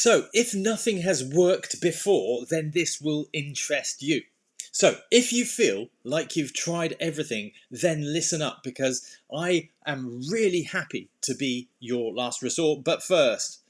So if nothing has worked before, then this will interest you. So if you feel like you've tried everything, then listen up, because I am really happy to be your last resort. But first,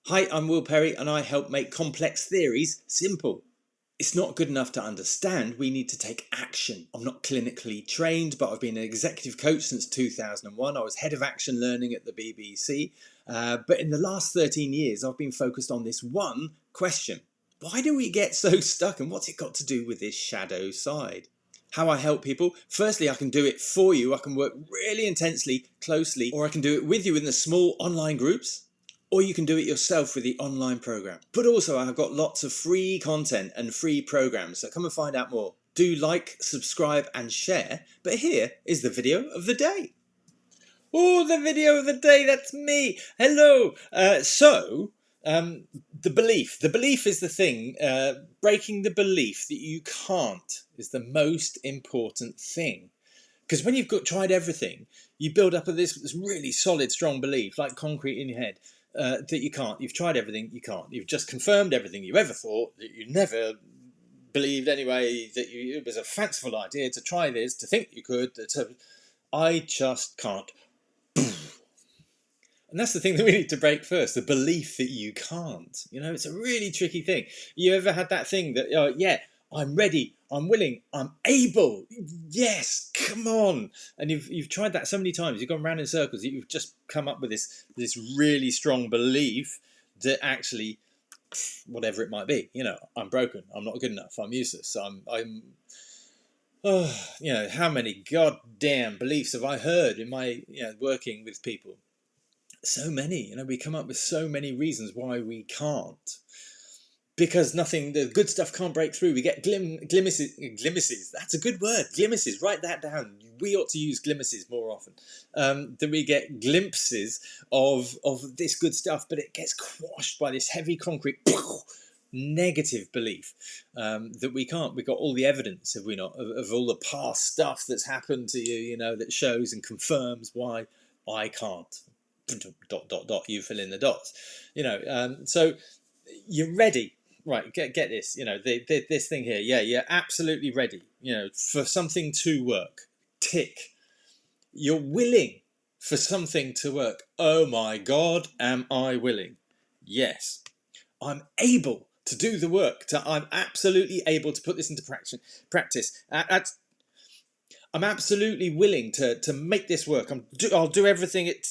hi, I'm Will Perry and I help make complex theories simple. It's not good enough to understand, we need to take action. I'm not clinically trained, but I've been an executive coach since 2001. I was head of action learning at the BBC. But in the last 13 years, I've been focused on this one question. Why do we get so stuck, and what's it got to do with this shadow side? How I help people: firstly, I can do it for you. I can work really intensely, closely, or I can do it with you in the small online groups. Or you can do it yourself with the online program. But also I've got lots of free content and free programs, so come and find out more. Do like, subscribe and share. But here is the video of the day. Oh, the video of the day, that's me. Hello. The belief. The belief is the thing. Breaking the belief that you can't is the most important thing. Because when you've tried everything, you build up this really solid, strong belief, like concrete in your head, that you can't. You've tried everything, you can't. You've just confirmed everything you ever thought, that you never believed anyway, that it was a fanciful idea to try this, to think you could, I just can't. And that's the thing that we need to break first, the belief that you can't. You know, it's a really tricky thing. You ever had that thing that, yeah, I'm ready, I'm willing, I'm able, yes, come on. And you've tried that so many times, you've gone round in circles, you've just come up with this really strong belief that actually, whatever it might be, I'm broken, I'm not good enough, I'm useless, how many goddamn beliefs have I heard in my working with people? So many, we come up with so many reasons why we can't. Because the good stuff can't break through. We get glimpses. That's a good word. Glimpses. Write that down. We ought to use glimpses more often. That we get glimpses of this good stuff, but it gets quashed by this heavy concrete negative belief that we can't. We've got all the evidence, have we not, of all the past stuff that's happened to you, that shows and confirms why I can't. ... You fill in the dots. So you're ready. Right, get this, this thing here. Yeah, you're absolutely ready, for something to work. Tick. You're willing for something to work. Oh my God, am I willing? Yes. I'm able to do the work. I'm absolutely able to put this into practice. I'm absolutely willing to make this work. I'll do everything it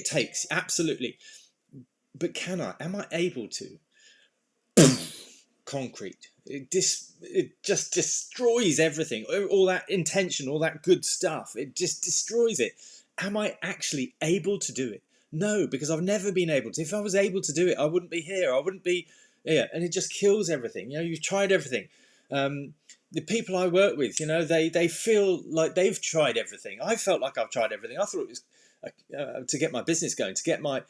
takes. Absolutely. But can I? Am I able to? Concrete. It just destroys everything. All that intention, all that good stuff. It just destroys it. Am I actually able to do it? No, because I've never been able to. If I was able to do it, I wouldn't be here. I wouldn't be. Yeah, and it just kills everything. You've tried everything. The people I work with, they feel like they've tried everything. I felt like I've tried everything. I thought it was to get my business going, to get my.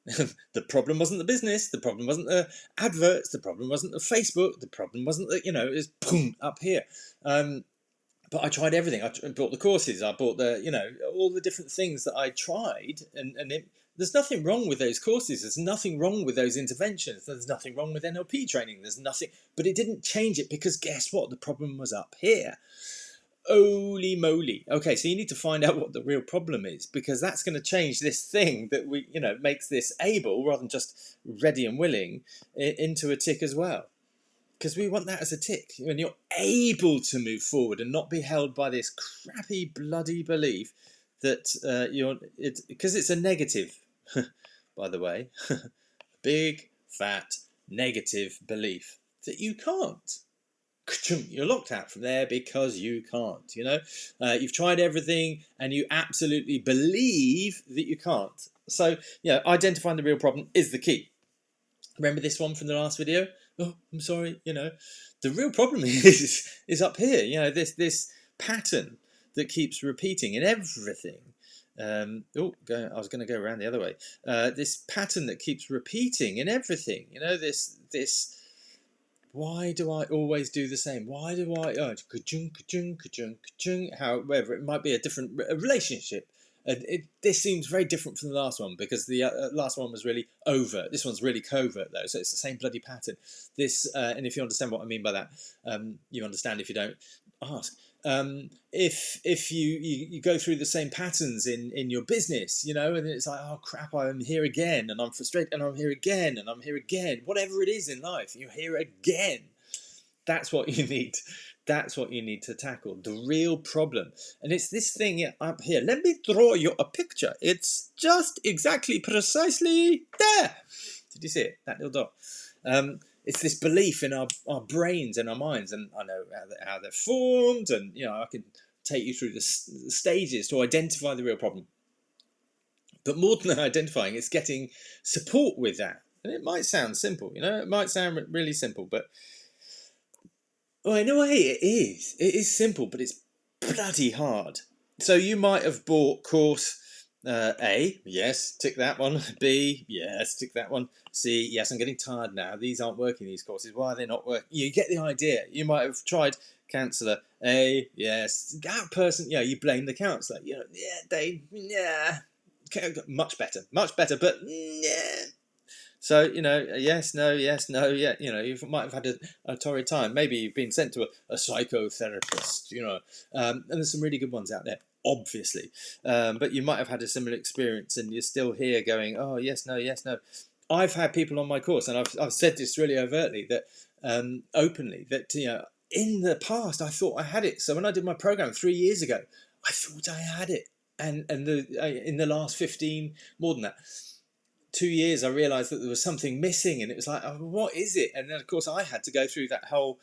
The problem wasn't the business, the problem wasn't the adverts, the problem wasn't the Facebook, the problem wasn't the, it was boom, up here. But I tried everything. I bought the courses, I bought all the different things that I tried, and there's nothing wrong with those courses, there's nothing wrong with those interventions, there's nothing wrong with NLP training, there's nothing, but it didn't change it, because guess what? The problem was up here. Holy moly. Okay, so you need to find out what the real problem is, because that's going to change this thing that we, makes this able, rather than just ready and willing, into a tick as well. Because we want that as a tick. When you're able to move forward and not be held by this crappy, bloody belief that because it's a negative, by the way, big, fat, negative belief that you can't. You're locked out from there because you can't. You've tried everything and you absolutely believe that you can't. So identifying the real problem is the key. Remember this one from the last video? Oh, I'm sorry. The real problem is up here. This pattern that keeps repeating in everything. I was going to go around the other way. This pattern that keeps repeating in everything. This. Why do I always do the same? Why do I... ka-chung, ka-chung, ka-chung, ka-chung, however, it might be a different relationship. This seems very different from the last one, because the last one was really overt. This one's really covert, though, so it's the same bloody pattern. This, and if you understand what I mean by that, you understand. If you don't, ask. If you go through the same patterns in your business, and it's like, oh crap, I'm here again, and I'm frustrated, and I'm here again, and I'm here again. Whatever it is in life, you're here again. That's what you need. That's what you need to tackle, the real problem. And it's this thing up here. Let me draw you a picture. It's just exactly precisely there. Did you see it? That little dot. It's this belief in our brains and our minds, and I know how they're formed, and I can take you through the stages to identify the real problem. But more than identifying, it's getting support with that. And it might sound simple, it might sound really simple, but well, in a way it is. It is simple, but it's bloody hard. So you might have bought course A, yes, tick that one. B, yes, tick that one. C, yes, I'm getting tired now. These aren't working, these courses. Why are they not working? You get the idea. You might have tried counsellor A, yes. That person, you blame the counsellor. Much better, but yeah. So, yes, no, yeah. You might have had a torrid time. Maybe you've been sent to a psychotherapist, and there's some really good ones out there, obviously. But you might have had a similar experience, and you're still here going, oh, yes, no. I've had people on my course, and I've said this really overtly, that openly, that, in the past, I thought I had it. So when I did my program 3 years ago, I thought I had it. And in the last 15, more than that, 2 years, I realised that there was something missing, and it was like, oh, what is it? And then, of course, I had to go through that whole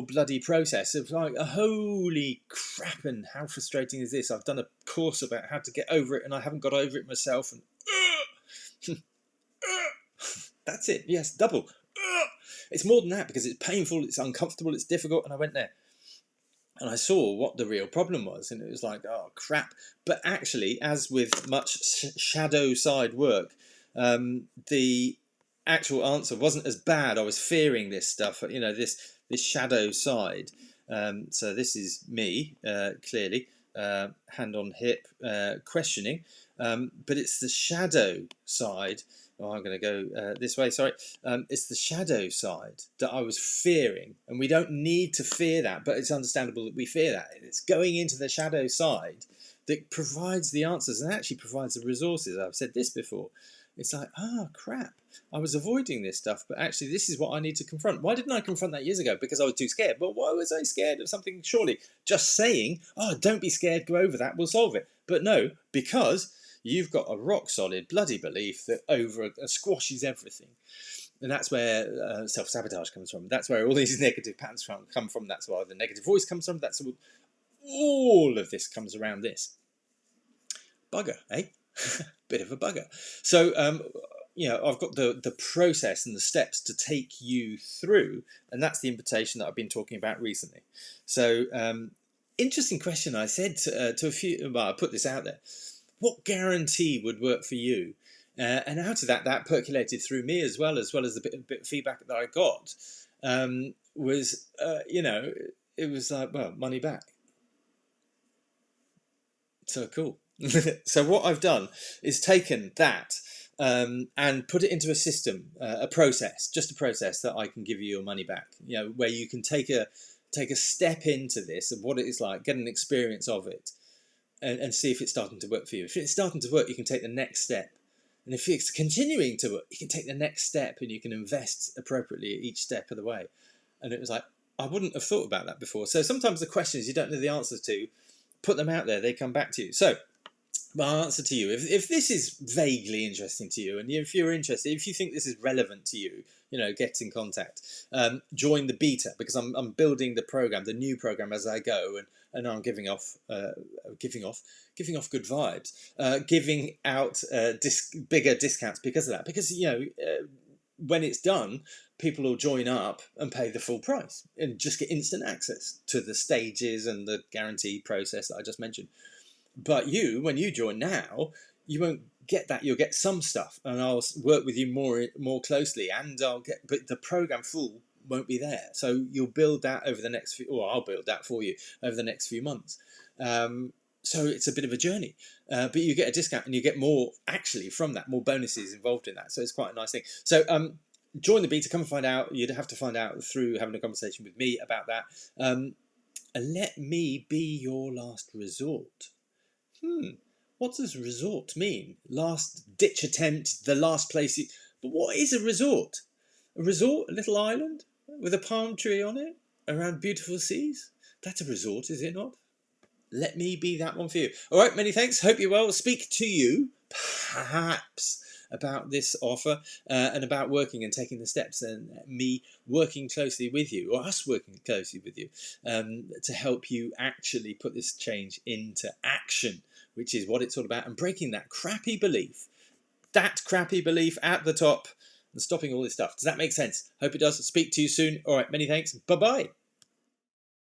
bloody process of like, holy crap, and how frustrating is this? I've done a course about how to get over it, and I haven't got over it myself. And that's it. Yes, double. It's more than that, because it's painful, it's uncomfortable, it's difficult, and I went there. And I saw what the real problem was, and it was like, oh crap. But actually, as with much shadow side work, the actual answer wasn't as bad. I was fearing this stuff, this shadow side. So this is me, clearly, hand on hip, questioning. But it's the shadow side. Oh, I'm going to go this way, sorry. It's the shadow side that I was fearing. And we don't need to fear that, but it's understandable that we fear that. And it's going into the shadow side that provides the answers and actually provides the resources. I've said this before. It's like, crap, I was avoiding this stuff, but actually this is what I need to confront. Why didn't I confront that years ago? Because I was too scared. But why was I scared of something? Surely just saying, don't be scared, go over that, will solve it. But no, because you've got a rock solid bloody belief that squashes everything. And that's where self-sabotage comes from. That's where all these negative patterns come from. That's why the negative voice comes from. That's all of this comes around this. Bugger, eh? Bit of a bugger. So, I've got the process and the steps to take you through, and that's the invitation that I've been talking about recently. So, interesting question. I said to a few, I put this out there. What guarantee would work for you? And out of that percolated through me as well as the bit of feedback that I got, was, it was like, well, money back. So cool. So what I've done is taken that and put it into a system, a process that I can give you your money back. Where you can take a step into this of what it is like, get an experience of it, and see if it's starting to work for you. If it's starting to work, you can take the next step. And if it's continuing to work, you can take the next step, and you can invest appropriately at each step of the way. And it was like, I wouldn't have thought about that before. So sometimes the questions you don't know the answers to, put them out there, they come back to you. So my answer to you, if this is vaguely interesting to you, and if you're interested, if you think this is relevant to you, get in contact. Join the beta, because I'm building the program, the new program, as I go, and I'm giving off good vibes, giving out bigger discounts because of that. Because when it's done, people will join up and pay the full price and just get instant access to the stages and the guarantee process that I just mentioned. But when you join now, you won't get that. You'll get some stuff, and I'll work with you more closely, and but the program full won't be there. So you'll build that over the next few, or I'll build that for you over the next few months. So it's a bit of a journey, but you get a discount and you get more actually from that, more bonuses involved in that. So it's quite a nice thing. So join the beta, come and find out. You'd have to find out through having a conversation with me about that. And let me be your last resort. What does resort mean? Last ditch attempt, the last place you... But what is a resort? A resort, a little island with a palm tree on it, around beautiful seas? That's a resort, is it not? Let me be that one for you. All right, many thanks. Hope you're well. Speak to you, perhaps, about this offer and about working and taking the steps and me working closely with you, or us working closely with you, to help you actually put this change into action, which is what it's all about, and breaking that crappy belief at the top and stopping all this stuff. Does that make sense? Hope it does. Speak to you soon. All right, many thanks. Bye-bye.